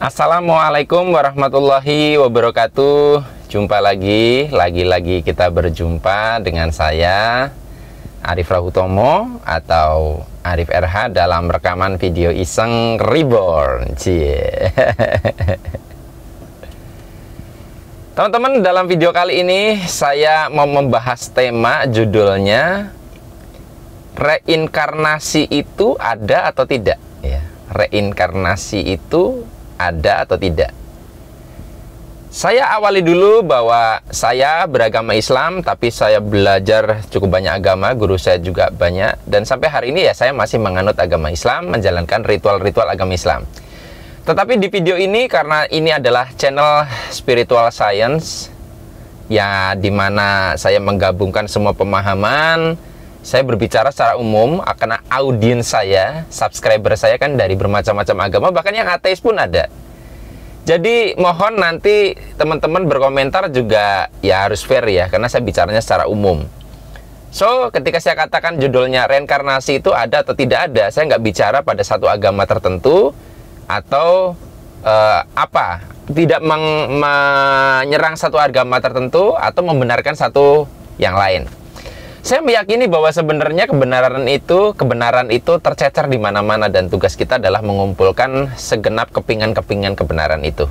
Assalamualaikum warahmatullahi wabarakatuh. Jumpa lagi kita berjumpa dengan saya Arif Rahutomo atau Arif RH dalam rekaman video iseng Reborn. Teman-teman, dalam video kali ini saya mau membahas tema judulnya reinkarnasi itu ada atau tidak ya. Reinkarnasi itu ada atau tidak. Saya awali dulu bahwa saya beragama Islam, tapi saya belajar cukup banyak agama, guru saya juga banyak, dan sampai hari ini ya saya masih menganut agama Islam, menjalankan ritual-ritual agama Islam. Tetapi di video ini, karena ini adalah channel spiritual science ya, dimana saya menggabungkan semua pemahaman, saya berbicara secara umum karena audiens saya, subscriber saya kan dari bermacam-macam agama, bahkan yang ateis pun ada. Jadi mohon nanti teman-teman berkomentar juga ya harus fair ya, karena saya bicaranya secara umum. So, ketika saya katakan judulnya reinkarnasi itu ada atau tidak ada, saya nggak bicara pada satu agama tertentu atau tidak menyerang satu agama tertentu atau membenarkan satu yang lain. Saya meyakini bahwa sebenarnya kebenaran itu tercecer di mana-mana, dan tugas kita adalah mengumpulkan segenap kepingan-kepingan kebenaran itu.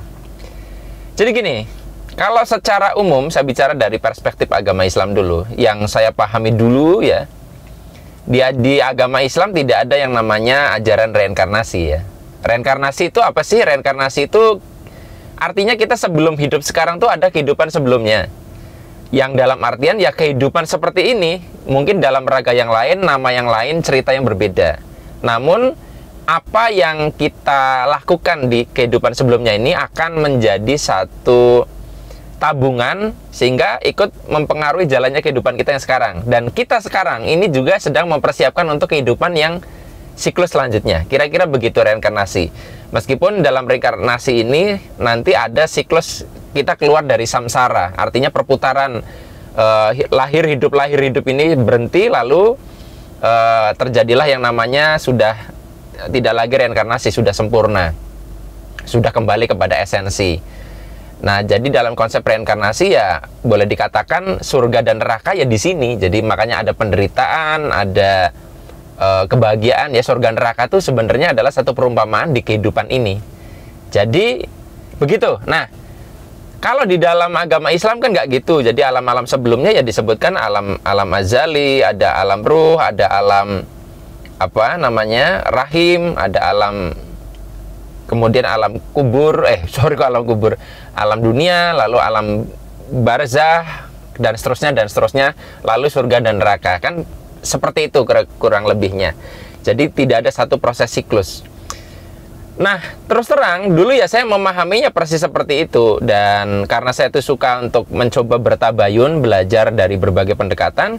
Jadi gini, kalau secara umum saya bicara dari perspektif agama Islam dulu, yang saya pahami dulu ya, di agama Islam tidak ada yang namanya ajaran reinkarnasi ya. Reinkarnasi itu apa sih? Reinkarnasi itu artinya kita sebelum hidup sekarang tuh ada kehidupan sebelumnya. Yang dalam artian ya kehidupan seperti ini, mungkin dalam raga yang lain, nama yang lain, cerita yang berbeda. Namun apa yang kita lakukan di kehidupan sebelumnya ini akan menjadi satu tabungan sehingga ikut mempengaruhi jalannya kehidupan kita yang sekarang. Dan kita sekarang ini juga sedang mempersiapkan untuk kehidupan yang siklus selanjutnya. Kira-kira begitu reinkarnasi. Meskipun dalam reinkarnasi ini nanti ada siklus kita keluar dari samsara, artinya perputaran lahir hidup ini berhenti, lalu terjadilah yang namanya sudah tidak lagi reinkarnasi, sudah sempurna, sudah kembali kepada esensi. Nah, jadi dalam konsep reinkarnasi ya boleh dikatakan surga dan neraka ya di sini. Jadi makanya ada penderitaan, ada kebahagiaan ya. Surga neraka itu sebenarnya adalah satu perumpamaan di kehidupan ini. Jadi begitu. Nah, kalau di dalam agama Islam kan nggak gitu. Jadi alam-alam sebelumnya ya disebutkan alam azali, ada alam ruh, ada alam rahim, ada alam, kemudian alam kubur, alam dunia, lalu alam barzah dan seterusnya, lalu surga dan neraka. Kan seperti itu kurang lebihnya. Jadi tidak ada satu proses siklus. Nah, terus terang, dulu ya saya memahaminya persis seperti itu. Dan karena saya itu suka untuk mencoba bertabayun, belajar dari berbagai pendekatan,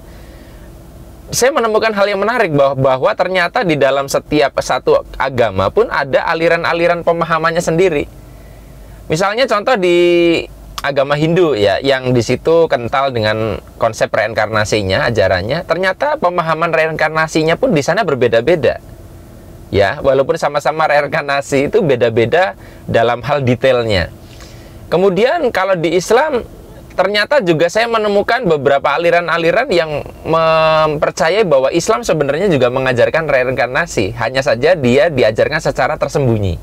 saya menemukan hal yang menarik bahwa ternyata di dalam setiap satu agama pun ada aliran-aliran pemahamannya sendiri. Misalnya contoh di agama Hindu ya, yang di situ kental dengan konsep reinkarnasinya, ajarannya, ternyata pemahaman reinkarnasinya pun di sana berbeda-beda. Ya, walaupun sama-sama reinkarnasi itu beda-beda dalam hal detailnya. Kemudian kalau di Islam ternyata juga saya menemukan beberapa aliran-aliran yang mempercayai bahwa Islam sebenarnya juga mengajarkan reinkarnasi. Hanya saja dia diajarkan secara tersembunyi.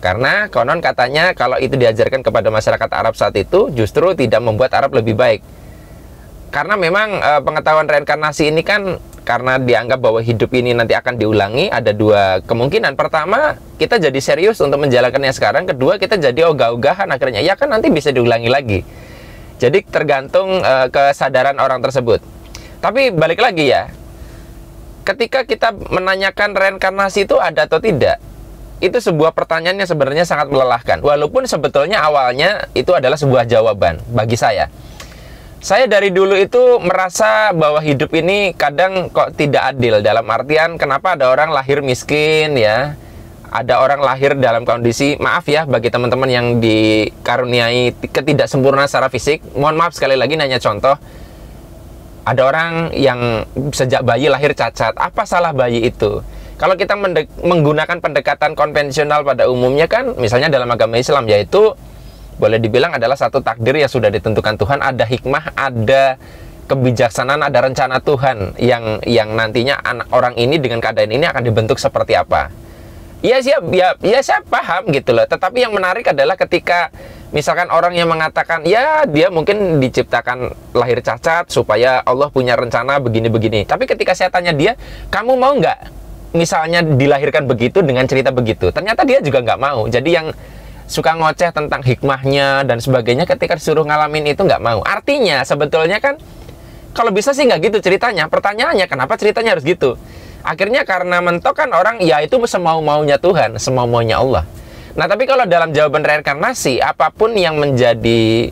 Karena konon katanya kalau itu diajarkan kepada masyarakat Arab saat itu justru tidak membuat Arab lebih baik. Karena memang pengetahuan reinkarnasi ini kan karena dianggap bahwa hidup ini nanti akan diulangi, ada dua kemungkinan. Pertama, kita jadi serius untuk menjalankannya sekarang. Kedua, kita jadi ogah-ogahan akhirnya. Ya kan nanti bisa diulangi lagi. Jadi tergantung kesadaran orang tersebut. Tapi balik lagi ya, ketika kita menanyakan reinkarnasi itu ada atau tidak, itu sebuah pertanyaan yang sebenarnya sangat melelahkan. Walaupun sebetulnya awalnya itu adalah sebuah jawaban bagi saya. Saya dari dulu itu merasa bahwa hidup ini kadang kok tidak adil. Dalam artian kenapa ada orang lahir miskin ya, ada orang lahir dalam kondisi, maaf ya bagi teman-teman yang dikaruniai ketidaksempurnaan secara fisik. Mohon maaf sekali lagi nanya contoh. Ada orang yang sejak bayi lahir cacat. Apa salah bayi itu? Kalau kita menggunakan pendekatan konvensional pada umumnya kan, misalnya dalam agama Islam, yaitu boleh dibilang adalah satu takdir yang sudah ditentukan Tuhan, ada hikmah, ada kebijaksanaan, ada rencana Tuhan yang nantinya orang ini dengan keadaan ini akan dibentuk seperti apa. Ya saya paham gitu loh. Tetapi yang menarik adalah ketika misalkan orang yang mengatakan ya dia mungkin diciptakan lahir cacat supaya Allah punya rencana begini-begini. Tapi ketika saya tanya dia, kamu mau nggak misalnya dilahirkan begitu dengan cerita begitu? Ternyata dia juga nggak mau. Jadi yang suka ngoceh tentang hikmahnya dan sebagainya ketika disuruh ngalamin itu nggak mau. Artinya sebetulnya kan kalau bisa sih nggak gitu ceritanya. Pertanyaannya kenapa ceritanya harus gitu? Akhirnya karena mentok kan orang ya itu semau-maunya Tuhan, semau-maunya Allah. Nah tapi kalau dalam jawaban reinkarnasi, apapun yang menjadi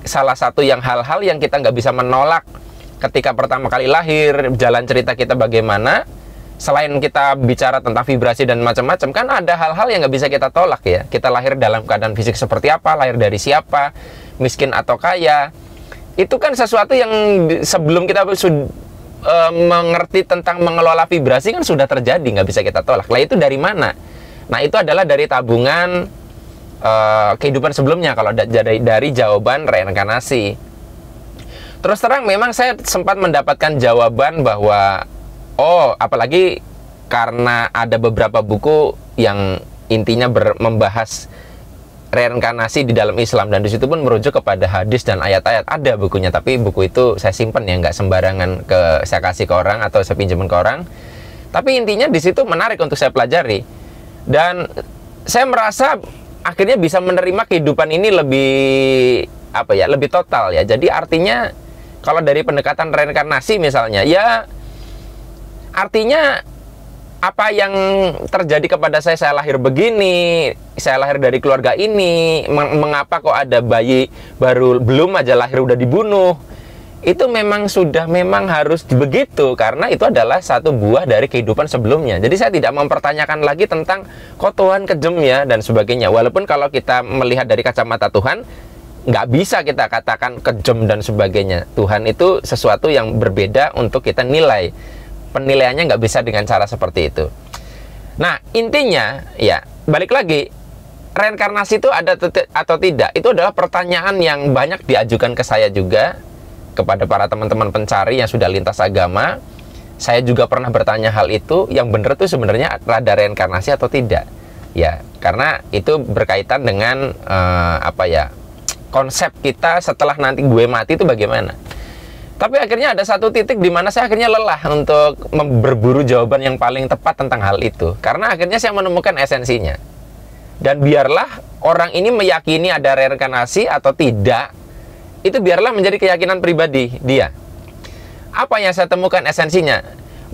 salah satu yang hal-hal yang kita nggak bisa menolak ketika pertama kali lahir, jalan cerita kita bagaimana, selain kita bicara tentang vibrasi dan macam-macam, kan ada hal-hal yang nggak bisa kita tolak ya. Kita lahir dalam keadaan fisik seperti apa, lahir dari siapa, miskin atau kaya, itu kan sesuatu yang sebelum kita mengerti tentang mengelola vibrasi kan sudah terjadi, nggak bisa kita tolak. Lah itu dari mana? Nah itu adalah dari tabungan kehidupan sebelumnya, kalau dari jawaban reinkarnasi. Terus terang memang saya sempat mendapatkan jawaban bahwa apalagi karena ada beberapa buku yang intinya membahas reinkarnasi di dalam Islam, dan disitu pun merujuk kepada hadis dan ayat-ayat. Ada bukunya, tapi buku itu saya simpen ya, nggak sembarangan saya kasih ke orang atau saya pinjemin ke orang. Tapi intinya di situ menarik untuk saya pelajari, dan saya merasa akhirnya bisa menerima kehidupan ini lebih total ya. Jadi artinya kalau dari pendekatan reinkarnasi misalnya, ya artinya apa yang terjadi kepada saya lahir begini, saya lahir dari keluarga ini, mengapa kok ada bayi baru belum aja lahir udah dibunuh, itu memang harus begitu, karena itu adalah satu buah dari kehidupan sebelumnya. Jadi saya tidak mempertanyakan lagi tentang kok Tuhan kejam ya dan sebagainya. Walaupun kalau kita melihat dari kacamata Tuhan, nggak bisa kita katakan kejam dan sebagainya. Tuhan itu sesuatu yang berbeda untuk kita nilai. Penilaiannya nggak bisa dengan cara seperti itu. Nah intinya ya balik lagi, reinkarnasi itu ada atau tidak, itu adalah pertanyaan yang banyak diajukan ke saya juga, kepada para teman-teman pencari yang sudah lintas agama. Saya juga pernah bertanya hal itu, yang benar itu sebenarnya ada reinkarnasi atau tidak ya, karena itu berkaitan dengan konsep kita setelah nanti gue mati itu bagaimana. Tapi akhirnya ada satu titik di mana saya akhirnya lelah untuk berburu jawaban yang paling tepat tentang hal itu, karena akhirnya saya menemukan esensinya. Dan biarlah orang ini meyakini ada reinkarnasi atau tidak, itu biarlah menjadi keyakinan pribadi dia. Apa yang saya temukan esensinya?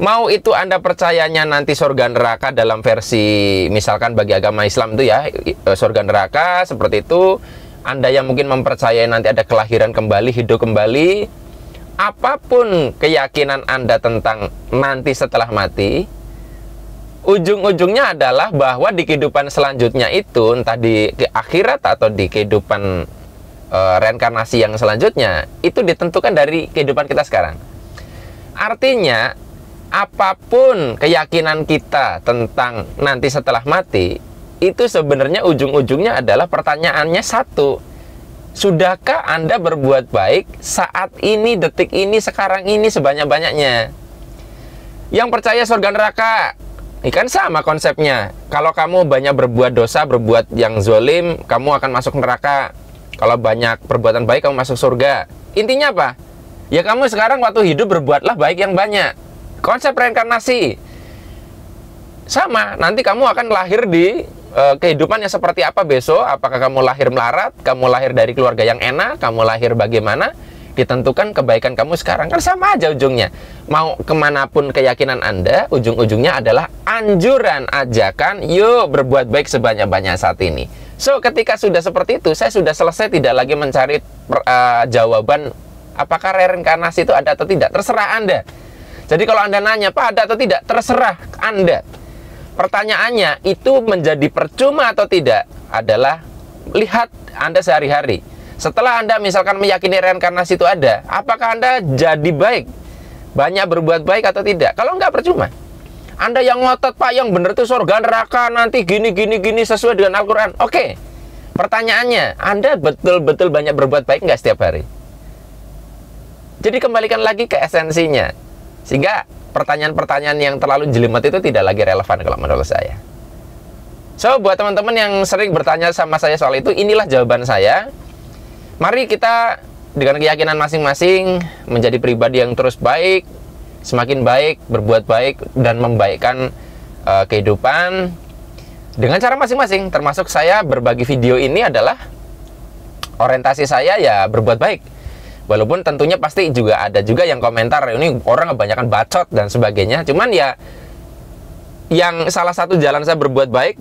Mau itu Anda percayanya nanti surga neraka dalam versi misalkan bagi agama Islam itu ya, surga neraka seperti itu. Anda yang mungkin mempercayai nanti ada kelahiran kembali, hidup kembali. Apapun keyakinan Anda tentang nanti setelah mati, ujung-ujungnya adalah bahwa di kehidupan selanjutnya itu, entah di akhirat atau di kehidupan reinkarnasi yang selanjutnya, itu ditentukan dari kehidupan kita sekarang. Artinya apapun keyakinan kita tentang nanti setelah mati, itu sebenarnya ujung-ujungnya adalah pertanyaannya satu: sudahkah Anda berbuat baik saat ini, detik ini, sekarang ini sebanyak-banyaknya? Yang percaya surga neraka, ini kan sama konsepnya. Kalau kamu banyak berbuat dosa, berbuat yang zolim, kamu akan masuk neraka. Kalau banyak perbuatan baik, kamu masuk surga. Intinya apa? Ya kamu sekarang waktu hidup berbuatlah baik yang banyak. Konsep reinkarnasi sama, nanti kamu akan lahir di kehidupan yang seperti apa besok. Apakah kamu lahir melarat, kamu lahir dari keluarga yang enak, kamu lahir bagaimana, ditentukan kebaikan kamu sekarang. Kan sama aja ujungnya. Mau kemanapun keyakinan Anda, ujung-ujungnya adalah anjuran, ajakan, yuk berbuat baik sebanyak-banyak saat ini. So ketika sudah seperti itu, saya sudah selesai, tidak lagi mencari jawaban apakah reinkarnasi itu ada atau tidak. Terserah Anda. Jadi kalau Anda nanya, Pak ada atau tidak, terserah Anda. Pertanyaannya itu menjadi percuma atau tidak adalah lihat Anda sehari-hari. Setelah Anda misalkan meyakini reinkarnasi itu ada, apakah Anda jadi baik? Banyak berbuat baik atau tidak? Kalau enggak, percuma. Anda yang ngotot, Pak, yang benar itu surga neraka nanti gini sesuai dengan Al-Quran. Oke, pertanyaannya, Anda betul-betul banyak berbuat baik nggak setiap hari? Jadi kembalikan lagi ke esensinya, sehingga pertanyaan-pertanyaan yang terlalu jelimet itu tidak lagi relevan kalau menurut saya. So, buat teman-teman yang sering bertanya sama saya soal itu, inilah jawaban saya. Mari kita dengan keyakinan masing-masing menjadi pribadi yang terus baik, semakin baik, berbuat baik, dan membaikkan kehidupan dengan cara masing-masing. Termasuk saya berbagi video ini adalah orientasi saya ya berbuat baik. Walaupun tentunya pasti juga ada juga yang komentar, ini orang kebanyakan bacot dan sebagainya. Cuman ya, yang salah satu jalan saya berbuat baik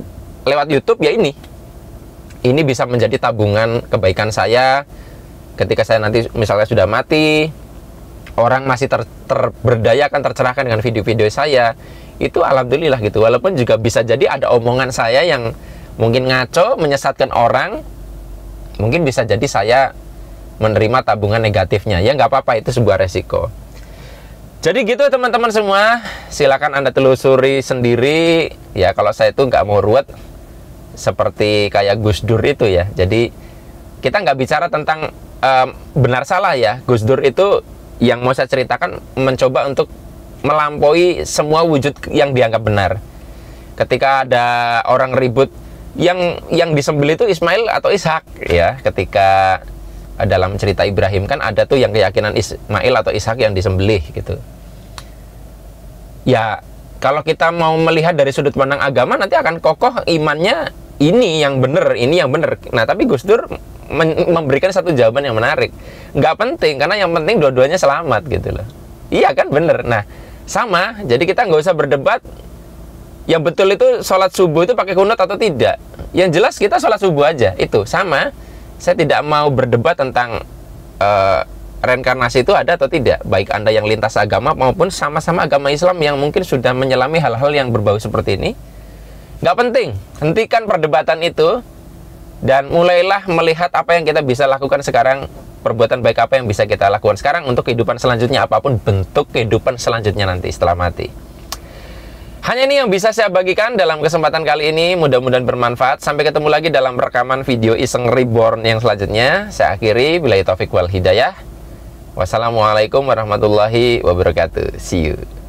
lewat YouTube ya ini. Ini bisa menjadi tabungan kebaikan saya ketika saya nanti misalnya sudah mati. Orang masih terberdayakan, tercerahkan dengan video-video saya. Itu alhamdulillah gitu. Walaupun juga bisa jadi ada omongan saya yang mungkin ngaco, menyesatkan orang. Mungkin bisa jadi saya menerima tabungan negatifnya. Ya nggak apa-apa, itu sebuah resiko. Jadi gitu teman-teman semua. Silakan Anda telusuri sendiri. Ya kalau saya itu nggak mau ruwet seperti kayak Gus Dur itu ya. Jadi kita nggak bicara tentang benar salah ya. Gus Dur itu yang mau saya ceritakan mencoba untuk melampaui semua wujud yang dianggap benar. Ketika ada orang ribut yang disembelih itu Ismail atau Ishak ya, ketika dalam cerita Ibrahim kan ada tuh yang keyakinan Ismail atau Ishak yang disembelih gitu. Ya kalau kita mau melihat dari sudut pandang agama nanti akan kokoh imannya ini yang benar, ini yang benar. Nah tapi Gus Dur memberikan satu jawaban yang menarik. Nggak penting, karena yang penting dua-duanya selamat gitu loh. Iya kan, bener. Nah sama, jadi kita nggak usah berdebat yang betul itu sholat subuh itu pakai kunut atau tidak. Yang jelas kita sholat subuh aja, itu sama. Saya tidak mau berdebat tentang reinkarnasi itu ada atau tidak, baik Anda yang lintas agama maupun sama-sama agama Islam yang mungkin sudah menyelami hal-hal yang berbau seperti ini. Nggak penting, hentikan perdebatan itu dan mulailah melihat apa yang kita bisa lakukan sekarang, perbuatan baik apa yang bisa kita lakukan sekarang untuk kehidupan selanjutnya, apapun bentuk kehidupan selanjutnya nanti setelah mati. Hanya ini yang bisa saya bagikan dalam kesempatan kali ini, mudah-mudahan bermanfaat. Sampai ketemu lagi dalam rekaman video Iseng Reborn yang selanjutnya. Saya akhiri, billahi taufik wal hidayah. Wassalamualaikum warahmatullahi wabarakatuh. See you.